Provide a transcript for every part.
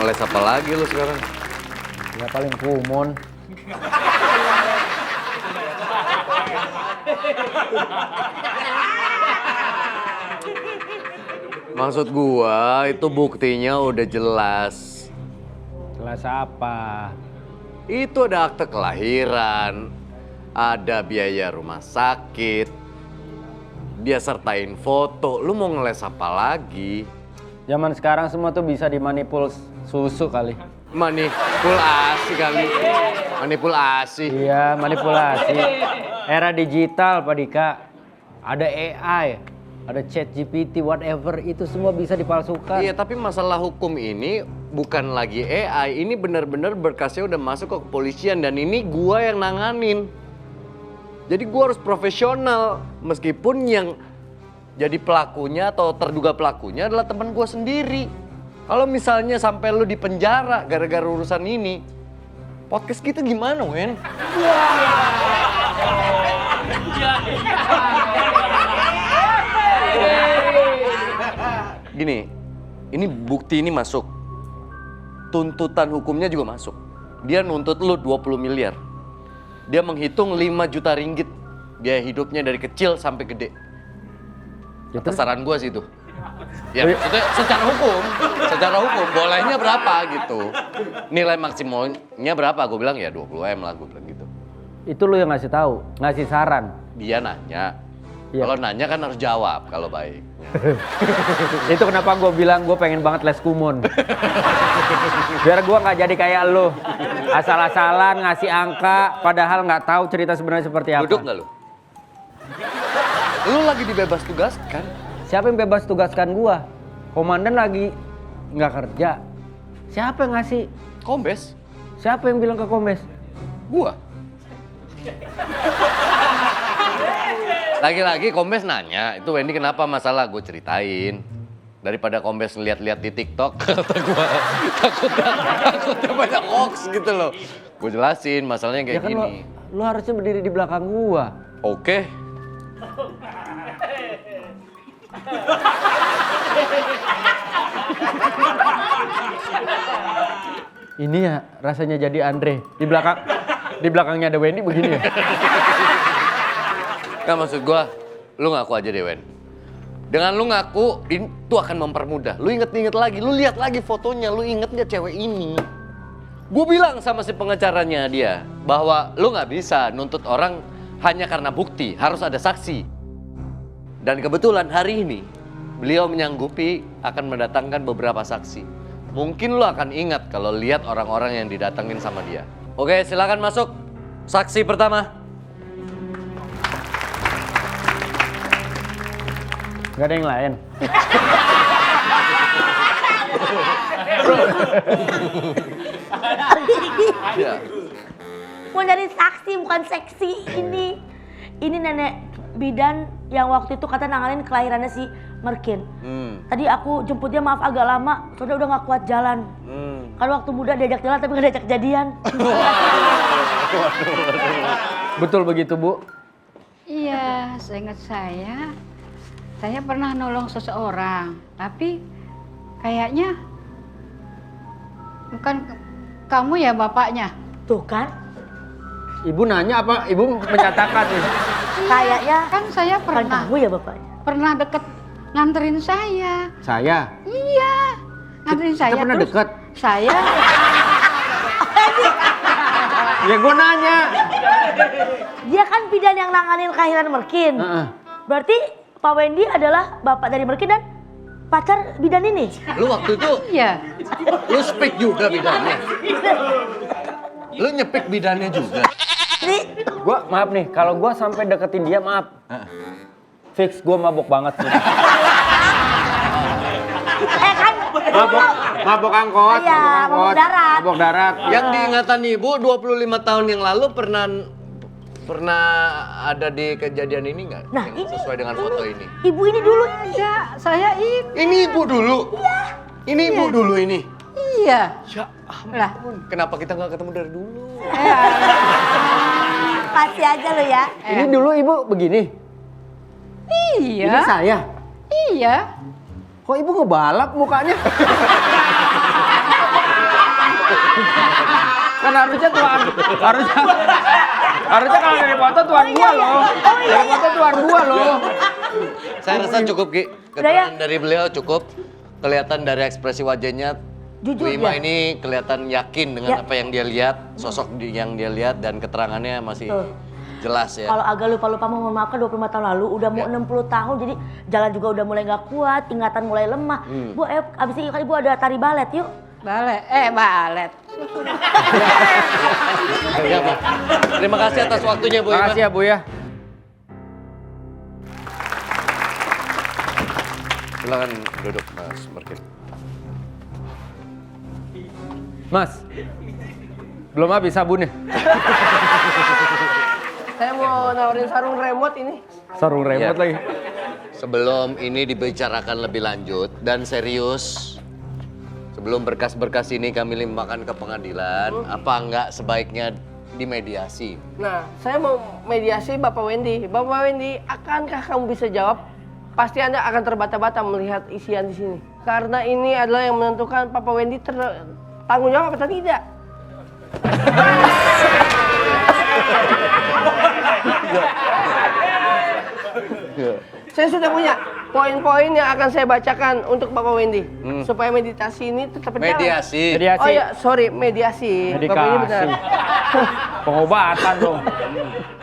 ngeles apa lagi lu sekarang? Ya paling kumon. Maksud gua itu buktinya udah jelas. Kelas apa? Itu ada akte kelahiran, ada biaya rumah sakit, dia sertain foto. Lu mau ngeles apa lagi? Zaman sekarang semua tuh bisa dimanipul susu kali. Manipulasi kali. Manipulasi. Iya, manipulasi. Era digital, Pak Dika. Ada AI, ada ChatGPT, whatever, itu semua bisa dipalsukan. Iya, tapi masalah hukum ini bukan lagi AI, ini benar-benar berkasnya udah masuk ke kepolisian dan ini gua yang nanganin. Jadi gua harus profesional meskipun yang jadi pelakunya atau terduga pelakunya adalah teman gua sendiri. Kalau misalnya sampai lu di penjara gara-gara urusan ini, podcast kita gimana, Wen? Gini, ini bukti ini masuk. Tuntutan hukumnya juga masuk. Dia nuntut lu 20 miliar. Dia menghitung 5 juta ringgit biaya hidupnya dari kecil sampai gede. Atas saran gua sih itu. Ya, maksudnya secara hukum bolehnya berapa gitu. Nilai maksimalnya berapa? Gue bilang ya 20 M lah, gue bilang gitu. Itu lu yang ngasih tahu, ngasih saran. Dia nanya. Iya. Kalau nanya kan harus jawab kalau baik. Itu kenapa gue bilang gue pengen banget les kumon. Biar gue nggak jadi kayak lu. Asal-asalan ngasih angka, padahal nggak tahu cerita sebenarnya seperti apa. Duduk nggak lu? Lu lagi dibebas tugaskan. Siapa yang bebas tugaskan gue? Komandan lagi nggak kerja. Siapa yang ngasih? Kombes. Siapa yang bilang ke Kombes? Gua. Lagi-lagi Kombes nanya, itu Wendy kenapa masalah? Gue ceritain. Daripada Kombes ngeliat-liat di TikTok, kata gue takutnya banyak hoax gitu loh. Gue jelasin masalahnya kayak Ya kan gini. lu harusnya berdiri di belakang gua. Oke. Ini ya rasanya jadi Andre. Di belakangnya ada Wendy begini ya. Nggak, maksud gue, lu ngaku aja deh Wen. Dengan lu ngaku, itu akan mempermudah. Lu inget-inget lagi, lu lihat lagi fotonya, lu inget nggak cewek ini? Gue bilang sama si pengacaranya dia, bahwa lu nggak bisa nuntut orang hanya karena bukti, harus ada saksi. Dan kebetulan hari ini, beliau menyanggupi akan mendatangkan beberapa saksi. Mungkin lu akan ingat kalau lihat orang-orang yang didatengin sama dia. Oke, silakan masuk. Saksi pertama. Gak ada yang lain. Ya. Mau jadi saksi bukan seksi ini. Ini nenek bidan yang waktu itu kata nanganin kelahirannya si Merkin. Tadi aku jemput dia, maaf agak lama, soalnya udah gak kuat jalan. Kan waktu muda diajak jalan tapi gak diajak jadian. Betul begitu, Bu? Iya, seingat saya pernah nolong seseorang, tapi kayaknya bukan kamu ya bapaknya. Tuh kan, Ibu nanya apa? Ibu menyatakan nih. kayaknya Kan saya bukan kamu ya bapaknya. pernah deket nganterin saya. Saya? Iya, nganterin saya. Kita pernah terus deket? Saya Ya gue nanya. Dia kan bidan yang nanganin kelahiran Merkin. Berarti Pak Wendy adalah bapak dari Merkin dan pacar bidan ini. Lu waktu itu, iya. lu speak juga bidannya. Lu nyepik bidannya juga. Nih, Gua maaf nih, kalau gua sampai deketin dia maaf. Fix gua mabok banget. kan Mabok angkot. Iya, mabok darat. Mabok darat. Yang diingatan ibu 25 tahun yang lalu pernah ada di kejadian ini nggak? Nah, Yang ini sesuai dengan foto ini. ibu ini dulu ini. Iya, saya itu. Ini ibu dulu. Iya. Ini ibu dulu ini. Iya. Ya Lah. ampun, kenapa kita nggak ketemu dari dulu? Pasti aja lo ya. Ini dulu ibu begini. Iya. Ini saya. Iya. Kok ibu ngebalap mukanya? Kan harusnya harusnya kalau dari foto tuan gua loh. Dari foto tuan gua loh. Saya rasa cukup, Ki. Keterangan dari beliau cukup. Kelihatan dari ekspresi wajahnya, Jujur Bu Ima dia. ini kelihatan yakin dengan apa yang dia lihat, sosok yang dia lihat, dan keterangannya masih jelas ya. Kalau agak lupa-lupa mau memaafkan 25 tahun lalu, udah mau 60 tahun, jadi jalan juga udah mulai nggak kuat, ingatan mulai lemah. Bu, abis ini kali Bu ada tari balet, yuk. Balet. Balet. Ya, Pak. Terima kasih atas waktunya, Bu Ima. Makasih ya Bu ya. Silakan duduk, Mas Markin. Mas, belum habis sabunnya. Saya mau nawarin sarung remote ini. Sarung remote Iya. lagi. Sebelum ini dibicarakan lebih lanjut dan serius, sebelum berkas-berkas ini kami limpahkan ke pengadilan, apa enggak sebaiknya dimediasi? Nah, saya mau mediasi Bapak Wendy. Bapak Wendy, akankah kamu bisa jawab? Pasti Anda akan terbata-bata melihat isian di sini. Karena ini adalah yang menentukan Papa Wendy tanggung jawab atau tidak. Saya sudah punya poin-poin yang akan saya bacakan untuk Bapak Wendy. Supaya meditasi ini tetap berjalan. Mediasi. Mediasi. Oh ya, sorry, mediasi. Bapak ini benar. Pengobatan dong.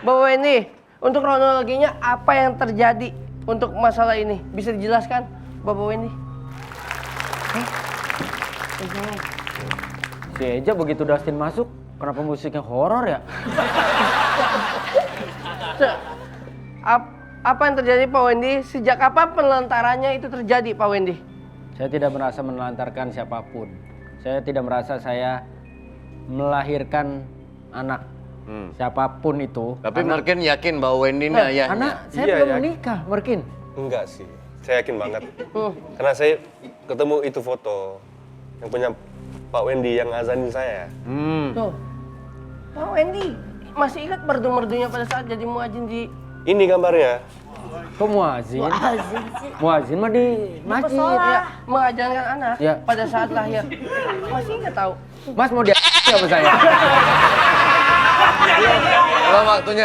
Bapak Wendy, untuk kronologinya apa yang terjadi untuk masalah ini? Bisa dijelaskan, Bapak Wendy? Si Eja begitu Dustin masuk, kenapa musiknya horor ya? Apa yang terjadi Pak Wendy? Sejak kapan penelantarannya itu terjadi Pak Wendy? Saya tidak merasa menelantarkan siapapun. Saya tidak merasa saya melahirkan anak. Siapapun itu. Tapi Markin yakin bahwa Wendy ini ayahnya. Anak, saya Iya, belum ya. menikah, Merkin. Enggak sih, saya yakin banget. Karena saya ketemu itu foto yang punya Pak Wendy yang azanin saya. Tuh, Pak Wendy masih ingat merdu-merdunya pada saat jadi muadzin di... Ini gambarnya. Kok muazin? Azin sih. Muazin mah di masjid. Pesona. Ya, mengajarkan anak Ya. pada saat lahir. Masih nggak tahu? Mas mau dia apa saya? Belum waktunya.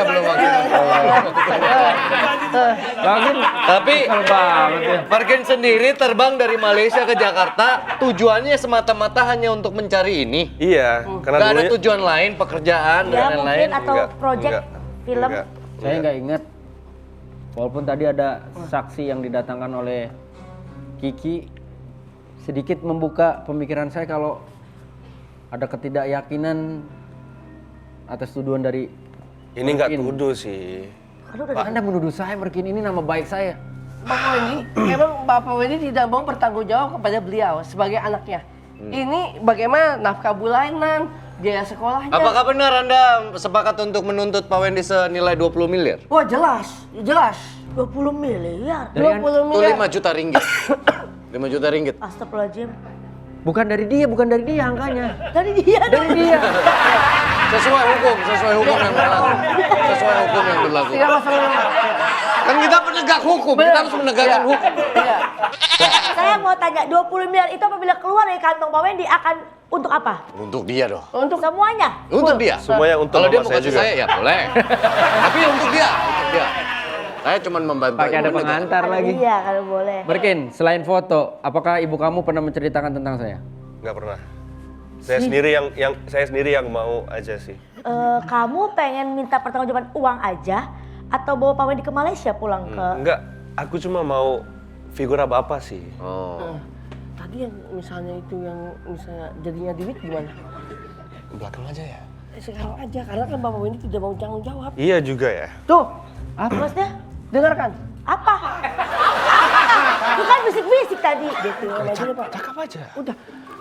Lagi Tapi kesel banget ya. Markin sendiri terbang dari Malaysia ke Jakarta, tujuannya semata-mata hanya untuk mencari ini. Iya, karena Gak ada dulunya tujuan lain, pekerjaan Ya dan lain-lain. mungkin atau Enggak, project enggak, film. enggak. Saya nggak ingat. Walaupun tadi ada saksi yang didatangkan oleh Kiki, sedikit membuka pemikiran saya kalau ada ketidakyakinan atas tuduhan dari Ini nggak Markin. tuduh sih. Aduh, udah Pak, Anda menuduh saya, Merkin, ini nama baik saya. Bapak Wendy, emang Bapak Wendy tidak mau bertanggung jawab kepada beliau sebagai anaknya. Ini bagaimana nafkah bulanan, biaya sekolahnya? Apakah benar Anda sepakat untuk menuntut Pak Wendy senilai 20 miliar? Wah jelas. 20 miliar. 20 Itu miliar. 5 juta ringgit. 5 juta ringgit. Astagfirullahaladzim. Bukan dari dia angkanya. Dari dia dong. Dia. Sesuai hukum yang berlaku. Sesuai hukum yang berlaku. Tidak masalah. Kan kita penegak hukum, kita harus menegakkan Iya. hukum. Iya. Saya mau tanya, 20 miliar itu apabila keluar dari kantong Pak Wendy akan untuk apa? Untuk dia dong. Untuk Semuanya? Untuk dia. Semuanya untuk Kalau dia mama mau saya kasih juga. saya ya boleh. Tapi untuk dia. Saya cuma membantu. Pakai ada menegak. pengantar lagi. Iya kalau boleh. Merkin, selain foto, apakah ibu kamu pernah menceritakan tentang saya? Nggak pernah. Saya sendiri yang mau aja sih. Kamu pengen minta pertanggungjawaban uang aja atau bawa Pak Wendy ke Malaysia pulang ke... Enggak, aku cuma mau figura bapak sih. Oh. tadi yang misalnya itu yang misalnya jadinya duit gimana? Belakang aja ya. Sekarang aja karena kan Bapak Wendy tidak mau tanggung jawab. Iya juga ya. Tuh, Apa maksudnya? dengarkan. Apa? Itu kan bisik-bisik tadi. Cakap aja. Udah.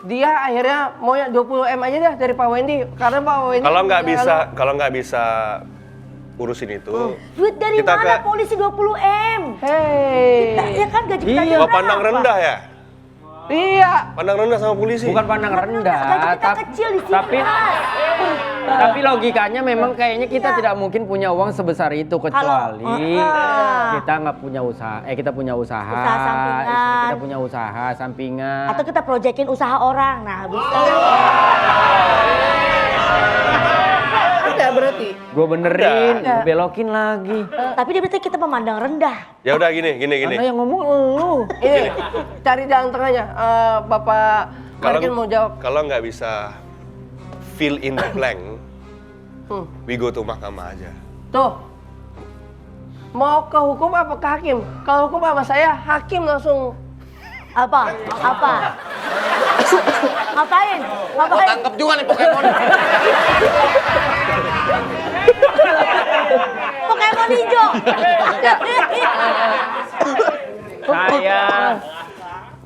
Dia akhirnya maunya 20 M aja dah dari Pak Wendy karena Pak Wendy Kalau nggak bisa urusin itu, Duit dari Kita mana ke- polisi 20 M? Hei. Ya kan gaji kita Iya. oh, pandang rendah ya? Iya. Pandang rendah sama polisi. Bukan pandang rendah, Gaji kita kecil di sini. tapi logikanya memang kayaknya kita tidak mungkin punya uang sebesar itu kecuali kita nggak punya usaha. Kita punya usaha. Usaha sampingan, Kita punya usaha sampingan. Atau kita proyekin usaha orang. Nah, bisa. Ada berarti. Gue benerin, gue belokin lagi. Tapi dia berarti kita memandang rendah. Ya udah gini. Anda yang ngomong lu. Ini cari jalan tengahnya. Bapak Markin mau jawab. Kalau nggak bisa fill in the blank, we go to mahkamah aja. Tuh. Mau ke hukum apa ke hakim? Kalau hukum sama saya, hakim langsung. Apa? Ngapain? Gua tangkap juga nih Pokemon. Pokemon hijau. Saya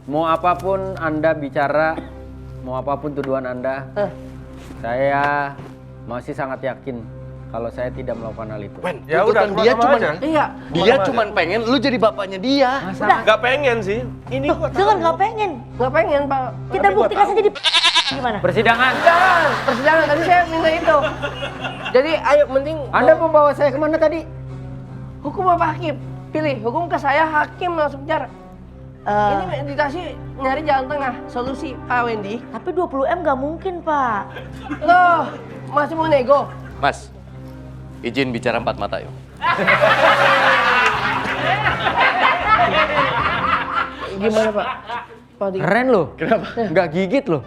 mau apapun Anda bicara, mau apapun tuduhan Anda, saya masih sangat yakin kalau saya tidak melakukan hal itu. Wen, Ya itu udah, kan dia sama-sama cuman aja. Iya. dia cuman pengen lu jadi bapaknya dia. Nggak pengen sih. Ini gua Jangan nggak pengen. Nggak pengen, Pak. Kita buktikan saja di gimana? Persidangan. Jangan, persidangan tadi saya minta itu. Jadi ayo mending Anda mau bawa saya kemana tadi? hukum apa hakim? Pilih, hukum ke saya, hakim langsung penjara. Ini meditasi nyari jalan tengah, solusi Pak Wendy. Tapi 20M nggak mungkin, Pak. Loh, masih mau nego? Mas, izin bicara empat mata yuk. Gimana Pak? Pak Dik. Keren loh. Kenapa? Nggak gigit loh.